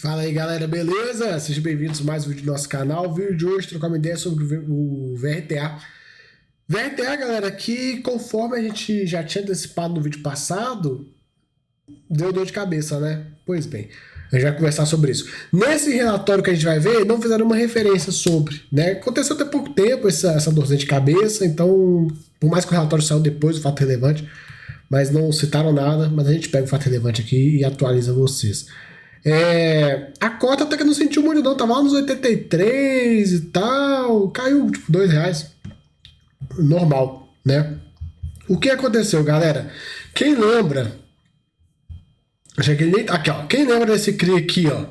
Fala aí, galera, beleza? Sejam bem-vindos a mais um vídeo do nosso canal. O vídeo de hoje trocar uma ideia sobre o VRTA. VRTA, galera, que conforme a gente já tinha antecipado no vídeo passado, deu dor de cabeça, né? Pois bem, a gente vai conversar sobre isso. Nesse relatório que a gente vai ver, não fizeram uma referência sobre, né? Aconteceu até pouco tempo essa dorzinha de cabeça, então, por mais que o relatório saiu depois do fato relevante, mas não citaram nada, mas a gente pega o fato relevante aqui e atualiza vocês. A cota até que não sentiu muito não, tava lá nos 83 e tal, caiu tipo R$2, normal, né? O que aconteceu, galera? Quem lembra, aqui, ó, quem lembra desse CRI aqui, ó,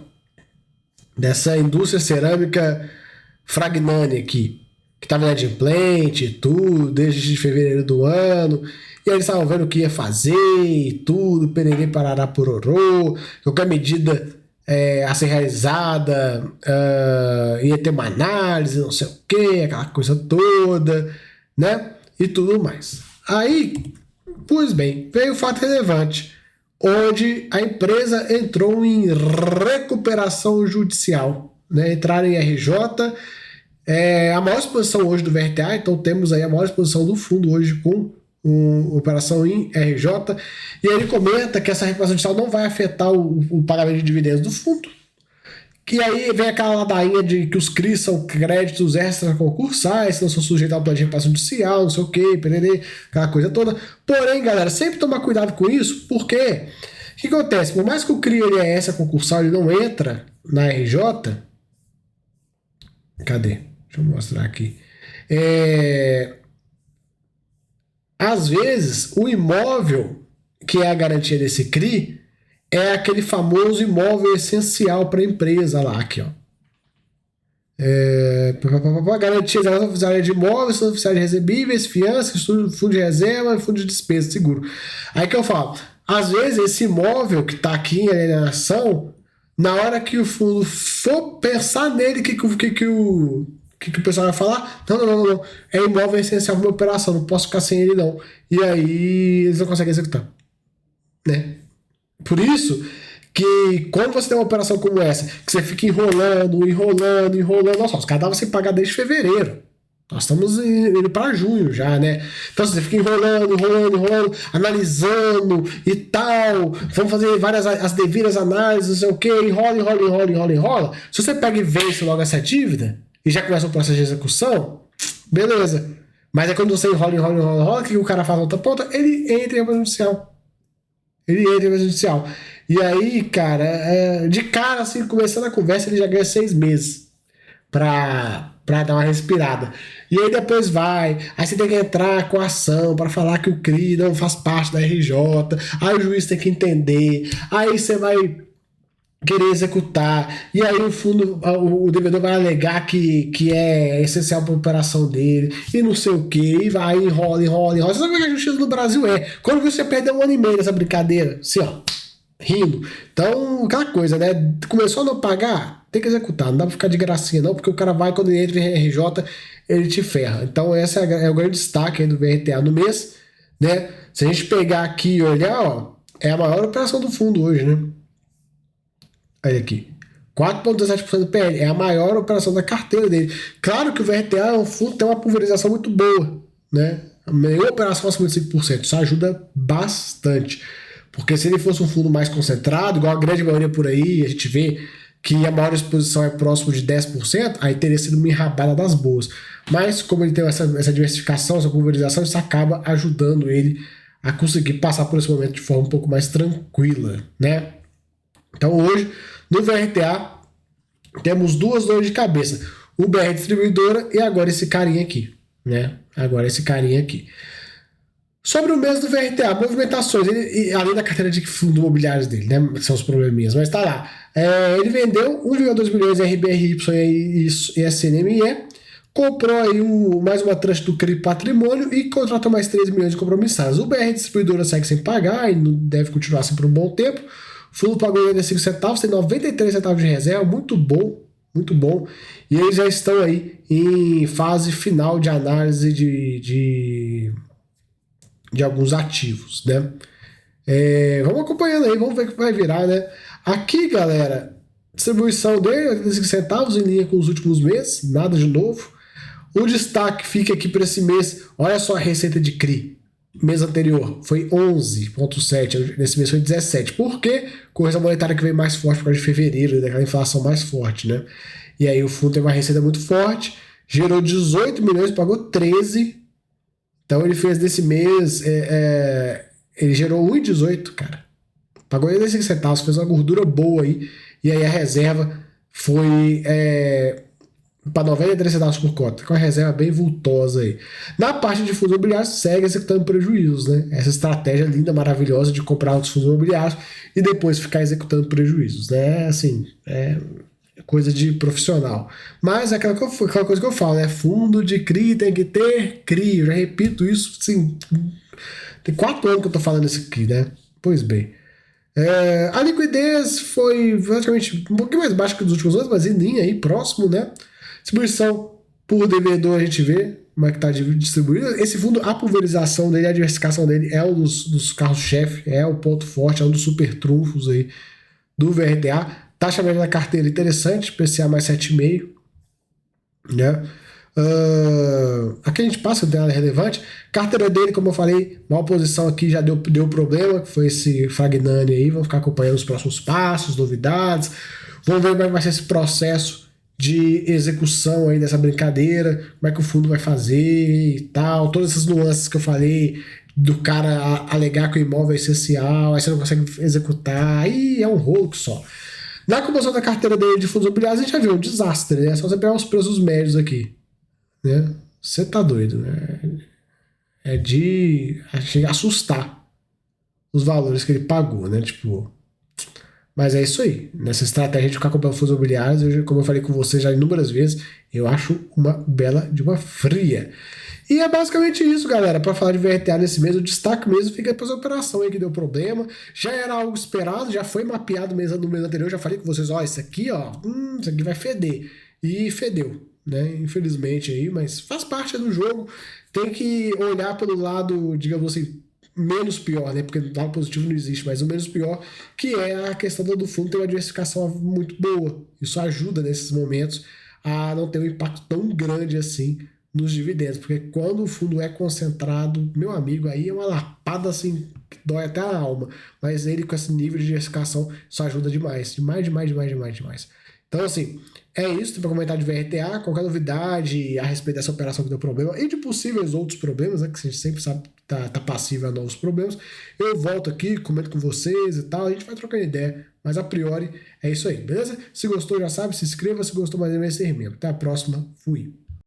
dessa indústria cerâmica Fragnani aqui, que tava inadimplente e tudo, desde fevereiro do ano, e aí eles estavam vendo o que ia fazer e tudo, pererê, parará, pororô, qualquer medida a ser realizada, ia ter uma análise, não sei o que, aquela coisa toda, né, e tudo mais. Aí, pois bem, veio o fato relevante, onde a empresa entrou em recuperação judicial, né, entraram em RJ. A maior exposição hoje do VRTA, então temos aí a maior exposição do fundo hoje com operação em RJ, e ele comenta que essa recuperação judicial não vai afetar o pagamento de dividendos do fundo, que aí vem aquela ladainha de que os CRIs são créditos extra concursais, não são sujeitos ao plano de recuperação judicial, não sei o que, pererê, aquela coisa toda. Porém, galera, sempre tomar cuidado com isso, porque o que acontece? Por mais que o CRI ele é extra concursal, ele não entra na RJ. Cadê? Deixa eu mostrar aqui. Às vezes, o imóvel que é a garantia desse CRI é aquele famoso imóvel essencial para a empresa lá, aqui, ó. Garantias oficiais de imóveis, oficiais de recebíveis, fianças, fundo de reserva, fundo de despesa, seguro. Aí que eu falo, às vezes esse imóvel que está aqui em alienação, na hora que o fundo for pensar nele, que o pessoal vai falar? Não. É imóvel essencial para uma operação, não posso ficar sem ele, não. E aí eles não conseguem executar, né? Por isso que quando você tem uma operação como essa, que você fica enrolando, nossa, os caras davam sem pagar desde fevereiro. Nós estamos indo para junho já, né? Então você fica enrolando, analisando e tal. Vamos fazer as devidas análises, não sei o que, enrola. Se você pega e vence logo essa dívida e já começa o processo de execução, beleza. Mas é quando você enrola, o que o cara faz na outra ponta? Ele entra em judicial. E aí, cara, de cara, assim, começando a conversa, ele já ganha 6 meses pra dar uma respirada. E aí depois aí você tem que entrar com a ação para falar que o CRI não faz parte da RJ, aí o juiz tem que entender, aí você vai querer executar, e aí o devedor vai alegar que é essencial para a operação dele, e não sei o que, e vai, enrola. Você sabe o que a justiça no Brasil é? Quando você perde 1 ano e meio nessa brincadeira, assim, ó, rindo. Então, aquela coisa, né? Começou a não pagar, tem que executar, não dá pra ficar de gracinha, não, porque o cara vai, quando ele entra em RJ, ele te ferra. Então, esse é o grande destaque aí do VRTA no mês, né? Se a gente pegar aqui e olhar, ó, é a maior operação do fundo hoje, né? Olha aqui. 4,17% do PL. É a maior operação da carteira dele. Claro que o VRTA é um fundo que tem uma pulverização muito boa, né? Nenhuma operação acima de 5%. Isso ajuda bastante. Porque se ele fosse um fundo mais concentrado, igual a grande maioria por aí, a gente vê que a maior exposição é próximo de 10%, aí teria sido uma enrabada das boas. Mas como ele tem essa diversificação, essa pulverização, isso acaba ajudando ele a conseguir passar por esse momento de forma um pouco mais tranquila, né? Então hoje, no VRTA, temos 2 dores de cabeça. O BR Distribuidora e agora esse carinha aqui, né? Sobre o mês do VRTA, movimentações, além da carteira de fundo imobiliários dele, né? São os probleminhas, mas tá lá. Ele vendeu 1,2 bilhões em RBRY e SNME, comprou aí mais uma tranche do CRI Patrimônio e contratou mais 3 milhões de compromissados. O BR Distribuidora segue sem pagar e deve continuar assim por um bom tempo. O fundo pagou 85 centavos, tem 93 centavos de reserva, muito bom. E eles já estão aí em fase final de análise de alguns ativos, né? Vamos acompanhando aí, vamos ver o que vai virar, né? Aqui, galera, Distribuição dele, 85 centavos, em linha com os últimos meses, nada de novo. O destaque fica aqui para esse mês. Olha só a receita de CRI. Mês anterior foi 11,7, nesse mês foi 17. Por quê? Correção monetária que veio mais forte por causa de fevereiro, daquela inflação mais forte, né? E aí o fundo teve uma receita muito forte, gerou 18 milhões, pagou 13. Então ele fez desse mês, ele gerou 1,18, cara. Pagou 85 centavos, fez uma gordura boa aí. E aí a reserva foi para 93 centavos por cota, com a reserva bem vultosa aí. Na parte de fundos imobiliários, segue executando prejuízos, né? Essa estratégia linda, maravilhosa de comprar outros fundos imobiliários e depois ficar executando prejuízos, né? Assim, coisa de profissional. Mas é aquela coisa que eu falo, né? Fundo de CRI tem que ter CRI. Eu já repito isso, assim, tem 4 anos que eu tô falando isso aqui, né? Pois bem. A liquidez foi praticamente um pouquinho mais baixa que nos últimos anos, mas em linha aí, próximo, né? Distribuição por devedor, a gente vê como é que está distribuído. Esse fundo, a pulverização dele, a diversificação dele é um dos carros-chefe, é o ponto forte, é um dos super trunfos aí do VRTA. Taxa média da carteira interessante, PCA mais 7,5, né? Aqui a gente passa, não tem nada relevante. Carteira dele, como eu falei, uma posição aqui já deu problema, que foi esse Fagnani aí. Vamos ficar acompanhando os próximos passos, novidades. Vamos ver como é que vai ser esse processo de execução aí dessa brincadeira, como é que o fundo vai fazer e tal. Todas essas nuances que eu falei, do cara alegar que o imóvel é essencial, aí você não consegue executar, aí é um rolo só. Na composição da carteira dele de fundos imobiliários, a gente já viu um desastre, né? É só você pegar os preços médios aqui, né? Você tá doido, né? É de chegar a assustar os valores que ele pagou, né? Tipo, mas é isso aí. Nessa estratégia de ficar comprando fundos imobiliários, como eu falei com você já inúmeras vezes, eu acho uma bela de uma fria. E é basicamente isso, galera. Para falar de VRTA nesse mês, o destaque mesmo fica depois da operação aí que deu problema. Já era algo esperado, já foi mapeado no mês anterior. Já falei com vocês, ó, isso aqui vai feder. E fedeu, né? Infelizmente aí, mas faz parte do jogo. Tem que olhar pelo lado, digamos assim, menos pior, né? Porque o lado positivo não existe, mas o menos pior, que é a questão do fundo ter uma diversificação muito boa. Isso ajuda nesses momentos a não ter um impacto tão grande assim nos dividendos, porque quando o fundo é concentrado, meu amigo, aí é uma lapada assim que dói até a alma, mas ele com esse nível de diversificação isso ajuda demais, demais. Então assim, é isso, tem para comentar de VRTA, qualquer novidade a respeito dessa operação que deu problema e de possíveis outros problemas, né, que a gente sempre sabe tá passível a novos problemas, eu volto aqui, comento com vocês e tal, a gente vai trocando ideia, mas a priori é isso aí, beleza? Se gostou já sabe, se inscreva, se gostou mais vai ser membro. Até a próxima, fui!